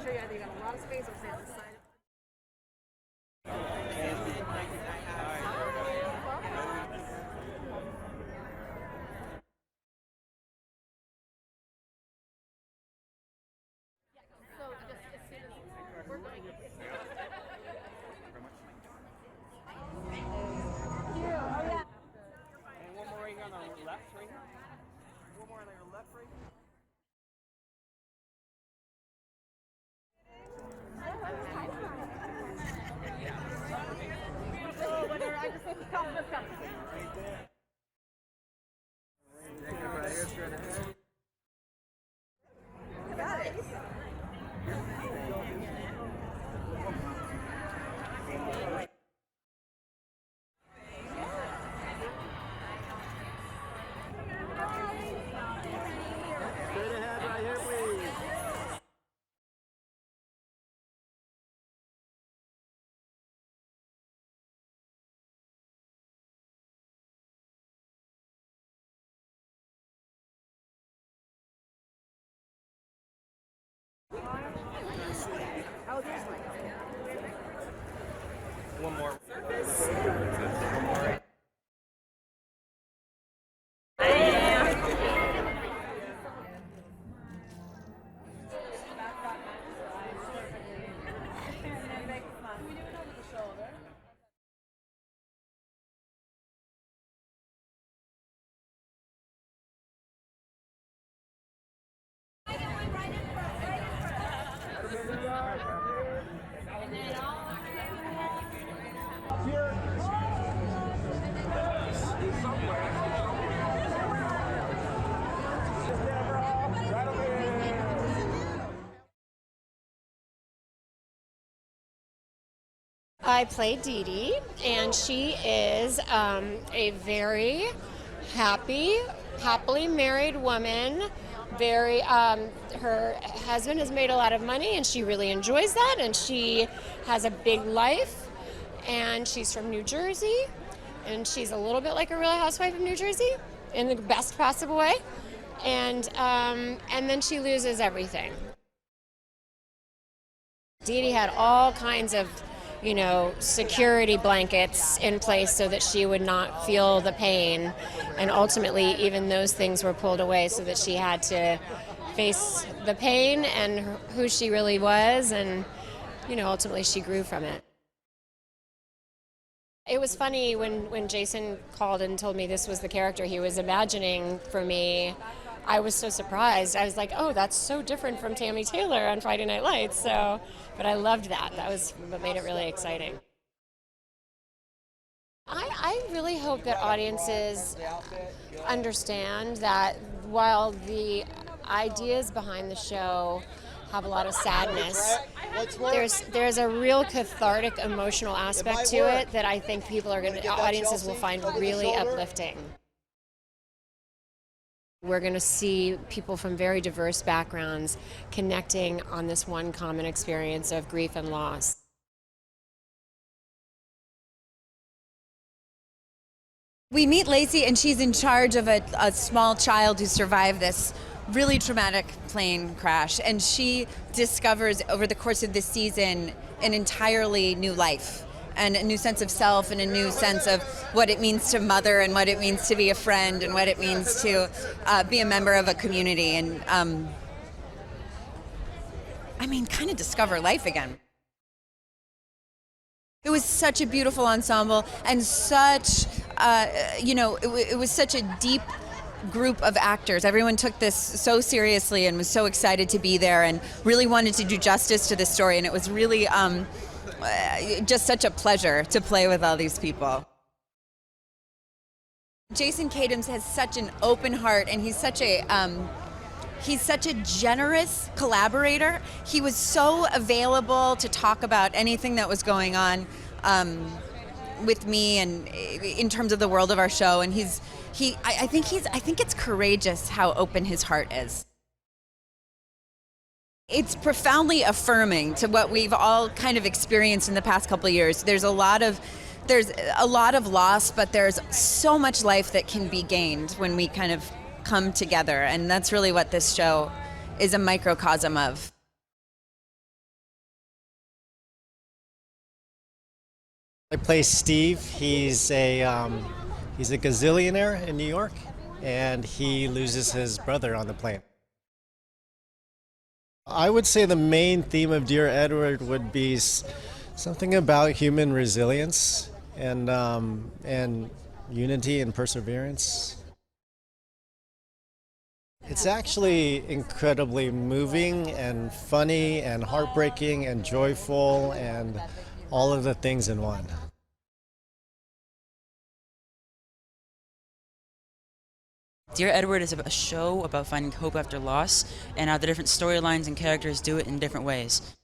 sure you got a lot of space. I'll stay on this side. One more. I play Dee Dee, and she is a very happily married woman. Her husband has made a lot of money, and she really enjoys that, and she has a big life, and she's from New Jersey, and she's a little bit like a Real Housewife of New Jersey in the best possible way, and then she loses everything. Dee Dee had all kinds of security blankets in place so that she would not feel the pain. And ultimately, even those things were pulled away so that she had to face the pain and who she really was. And, ultimately she grew from it. It was funny when Jason called and told me this was the character he was imagining for me. I was so surprised. I was like, oh, that's so different from Tammy Taylor on Friday Night Lights. But I loved that. That was what made it really exciting. I really hope that audiences understand that while the ideas behind the show have a lot of sadness, there's a real cathartic emotional aspect to it that I think audiences will find really uplifting. We're going to see people from very diverse backgrounds connecting on this one common experience of grief and loss. We meet Lacey, and she's in charge of a small child who survived this really traumatic plane crash, and she discovers over the course of this season an entirely new life and a new sense of self and a new sense of what it means to mother and what it means to be a friend and what it means to be a member of a community and kind of discover life again. It was such a beautiful ensemble and such, it was such a deep group of actors. Everyone took this so seriously and was so excited to be there and really wanted to do justice to this story, and it was really just such a pleasure to play with all these people. Jason Katims has such an open heart, and he's such a generous collaborator. He was so available to talk about anything that was going on with me and in terms of the world of our show. And I think it's courageous how open his heart is. It's profoundly affirming to what we've all kind of experienced in the past couple of years. There's a lot of loss, but there's so much life that can be gained when we kind of come together, and that's really what this show is a microcosm of. I play Steve. He's a gazillionaire in New York, and he loses his brother on the plane. I would say the main theme of Dear Edward would be something about human resilience and unity and perseverance. It's actually incredibly moving and funny and heartbreaking and joyful and all of the things in one. Dear Edward is a show about finding hope after loss and how the different storylines and characters do it in different ways.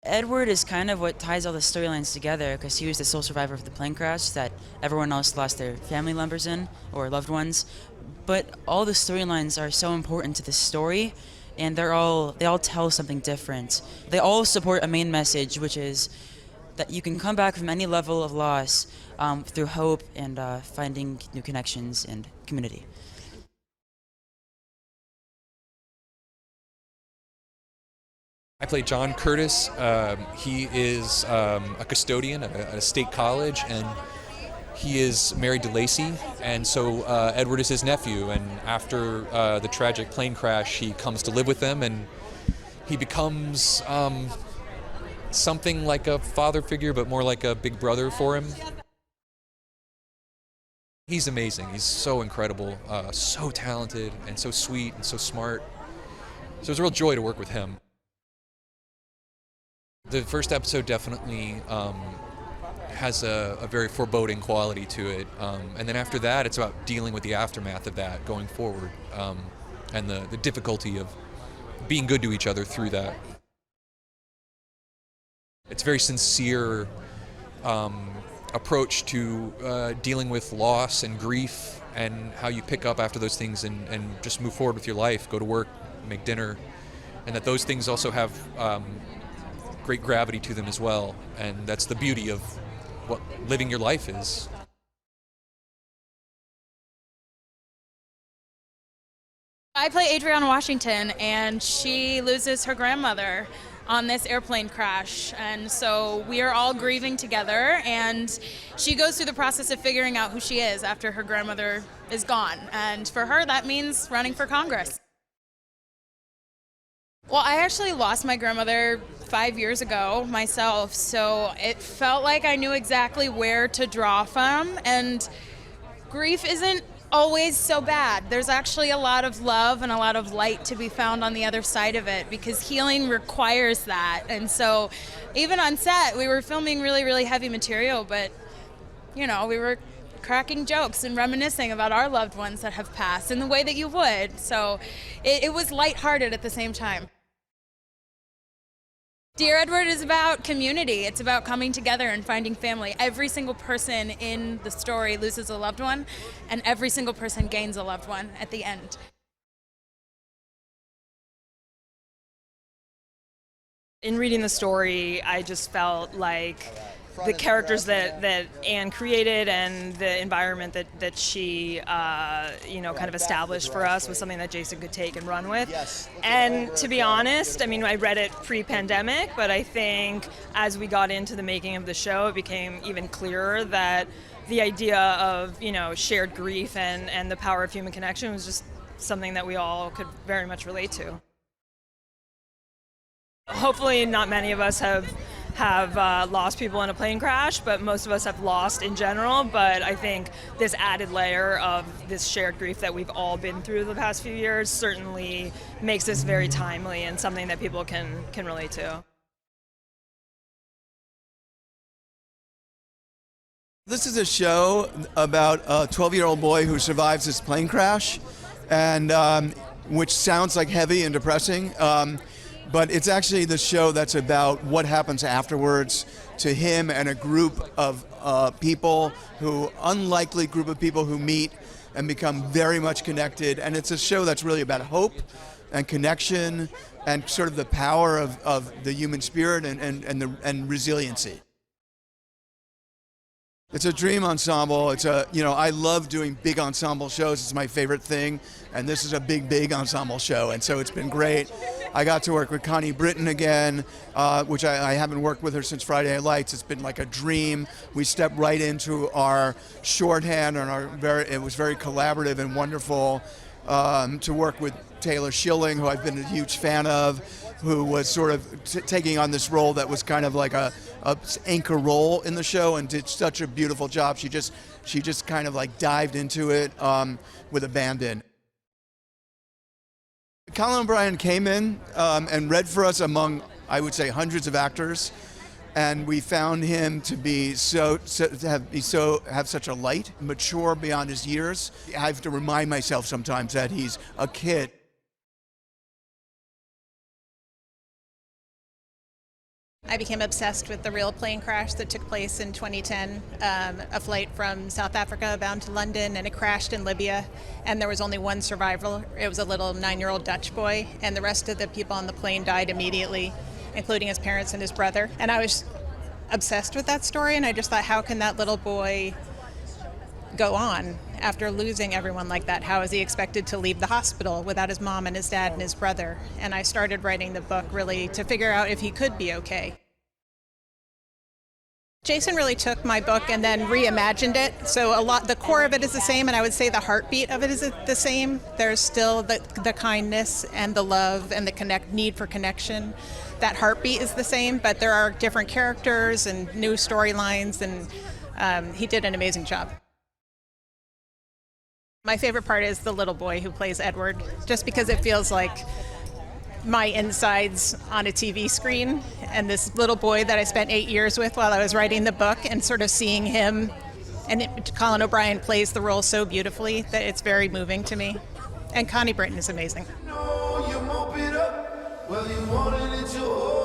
Edward is kind of what ties all the storylines together because he was the sole survivor of the plane crash that everyone else lost their family members in or loved ones. But all the storylines are so important to the story, and they all tell something different. They all support a main message, which is that you can come back from any level of loss through hope and finding new connections and community. I play John Curtis. He is a custodian at a state college, and he is married to Lacey, and so Edward is his nephew, and after the tragic plane crash, he comes to live with them, and he becomes something like a father figure, but more like a big brother for him. He's amazing. He's so incredible, so talented, and so sweet, and so smart. So it's a real joy to work with him. The first episode definitely has a very foreboding quality to it, and then after that it's about dealing with the aftermath of that going forward, and the difficulty of being good to each other through that. It's a very sincere approach to dealing with loss and grief and how you pick up after those things and just move forward with your life, go to work, make dinner, and that those things also have great gravity to them as well, and that's the beauty of what living your life is. I play Adrienne Washington, and she loses her grandmother on this airplane crash, and so we are all grieving together, and she goes through the process of figuring out who she is after her grandmother is gone, and for her that means running for Congress. Well, I actually lost my grandmother 5 years ago myself, so it felt like I knew exactly where to draw from, and grief isn't always so bad. There's actually a lot of love and a lot of light to be found on the other side of it, because healing requires that. And so even on set, we were filming really, really heavy material, but you know, we were cracking jokes and reminiscing about our loved ones that have passed in the way that you would. So it was lighthearted at the same time. Dear Edward is about community. It's about coming together and finding family. Every single person in the story loses a loved one, and every single person gains a loved one at the end. In reading the story, I just felt like the characters that Anne created and the environment that she kind of established for us was something that Jason could take and run with. And to be honest, I mean, I read it pre-pandemic, but I think as we got into the making of the show, it became even clearer that the idea of, shared grief and the power of human connection was just something that we all could very much relate to. Hopefully not many of us have lost people in a plane crash, but most of us have lost in general. But I think this added layer of this shared grief that we've all been through the past few years certainly makes this very timely and something that people can relate to. This is a show about a 12-year-old boy who survives this plane crash, and which sounds like heavy and depressing. But it's actually the show that's about what happens afterwards to him and a group of people unlikely group of people who meet and become very much connected. And it's a show that's really about hope and connection and sort of the power of the human spirit and resiliency. It's a dream ensemble. It's a, I love doing big ensemble shows. It's my favorite thing. And this is a big ensemble show. And so it's been great. I got to work with Connie Britton again, which I haven't worked with her since Friday Night Lights. It's been like a dream. We stepped right into our shorthand and it was very collaborative and wonderful to work with Taylor Schilling, who I've been a huge fan of, who was sort of taking on this role that was kind of like a anchor role in the show and did such a beautiful job. She just kind of like dived into it with abandon. Colin O'Brien came in and read for us among, I would say, hundreds of actors, and we found him to be have such a light, mature beyond his years. I have to remind myself sometimes that he's a kid. I became obsessed with the real plane crash that took place in 2010, a flight from South Africa bound to London, and it crashed in Libya, and there was only one survivor. It was a little 9-year-old Dutch boy, and the rest of the people on the plane died immediately, including his parents and his brother. And I was obsessed with that story, and I just thought, how can that little boy go on after losing everyone like that? How is he expected to leave the hospital without his mom and his dad and his brother? And I started writing the book really to figure out if he could be okay. Jason really took my book and then reimagined it. So the core of it is the same, and I would say the heartbeat of it is the same. There's still the kindness and the love and the need for connection. That heartbeat is the same, but there are different characters and new storylines, and he did an amazing job. My favorite part is the little boy who plays Edward, just because it feels like my insides on a TV screen, and this little boy that I spent 8 years with while I was writing the book, and sort of seeing him, and Colin O'Brien plays the role so beautifully that it's very moving to me. And Connie Britton is amazing. No, you mop it up. Well, you wanted it your